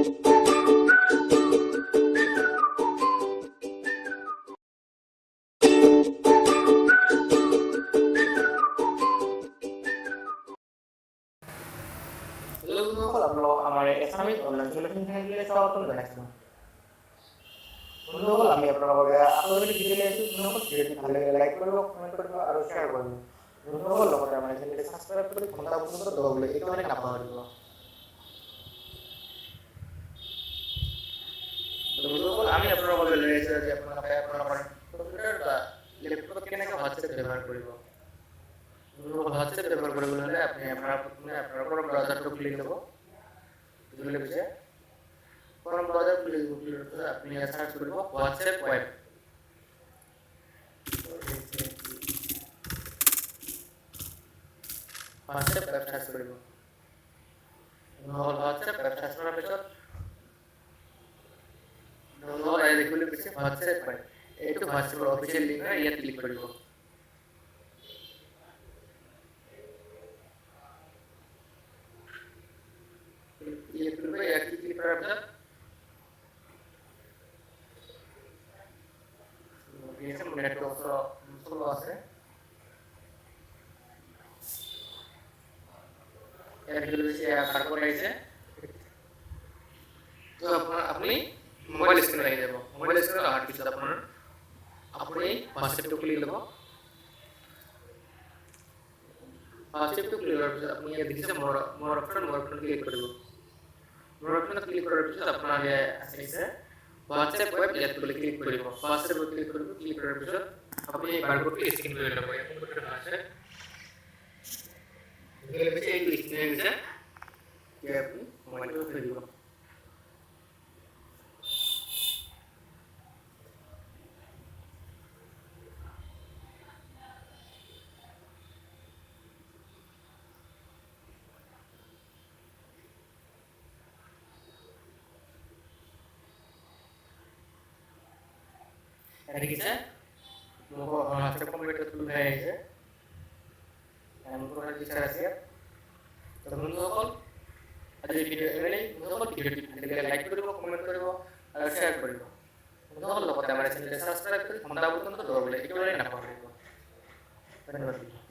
বন্ধুসকল আপোনালোক আমাৰ এছামিজ অনলাইন চলিউশ্যন চেনেললৈ স্বাগতম জনাইছোঁ। বন্ধুসকল আমি আপোনালোকৰ আকৌ এটি ভিডিঅ' লৈ আহিছোঁ। বন্ধুসকল ভিডিঅ'টি ভাল লাগিলে লাইক কৰিব, কমেণ্ট কৰিব আৰু শ্বেয়াৰ কৰিব। বন্ধুসকল লগতে আমাৰ চেনেলটি ছাবস্ক্ৰাইব কৰি ঘণ্টা বন্ধুসকল দবাবলৈ একেবাৰে নাপাহৰিব। বন্ধুসকল আমি আপোনালোকৰ লৈ আহিছোঁ যে আপোনালোকে আপোনালোকৰ কম্পিউটাৰ বা লেপটপত কেনেকৈ হোৱাটছএপ ব্যৱহাৰ কৰিব। বন্ধুসকল হোৱাটছএপ ব্যৱহাৰ কৰিবলৈ হ'লে আপুনি আপোনাৰ ব্ৰাউজাৰটো খুলি ল'ব। বুজিলে পিছে ক্ৰম ব্ৰাউজাৰ খুলি আপুনি চাৰ্চ কৰিব WhatsApp web. WhatsApp web search কৰিব। হোৱাটছএপ ৱেব চাৰ্চ কৰাৰ পিছত দেখিবলৈ পিছে হোৱাটছএপ ৱেব, এইটো হোৱাটছএপৰ অফিচিয়েল লিংক হয়, ইয়াত ক্লিক কৰিব। ইয়াত ক্লিক কৰাৰ পিছত নেটৱৰ্ক চলো আছে। আপুনি মোবাইল স্ক্ৰীন আহি যাব। মোবাইল স্ক্ৰীন অহাৰ পিছত আপুনি হোৱাটছএপটো খুলি ল'ব। হোৱাটছএপটো খুলি লোৱাৰ পিছত আপুনি ইয়াত দেখিছে মোৰ অপশ্যন ক্লিক কৰিব। মোৰ অপশ্যনত ক্লিক কৰাৰ পিছত আপোনাৰ আহিছে হোৱাটছএপ ৱেব, ইয়াত ক্লিক কৰিব। হোৱাটছএপ ৱেব ক্লিক কৰিব। ক্লিক কৰাৰ পিছত আপুনি বাৰকোডটো স্কেন কৰি ল'ব। আছে এইটো স্কেন হৈ গৈছে। আপুনি মোবাইলটো থৈ দিব। দেখিছে মোৰ হোৱাটছএপ কম্পিউটাৰ খোল খাই আহিছে। মোৰ ৰেজিষ্টাৰ আছে। তো বন্ধুসকল আজি ভিডিঅ' এনে বন্ধুসকল ভিডিঅ'টি ভাল লাগিলে লাইক কৰিব, কমেণ্ট কৰিব আৰু শ্বেয়াৰ কৰিব। বন্ধুসকল লগতে আমাৰ চেনেলটো ছাবস্ক্ৰাইব কৰি ঘণ্টা বটনটো দবাবলৈ একেবাৰে নাপাহৰিব। ধন্যবাদ।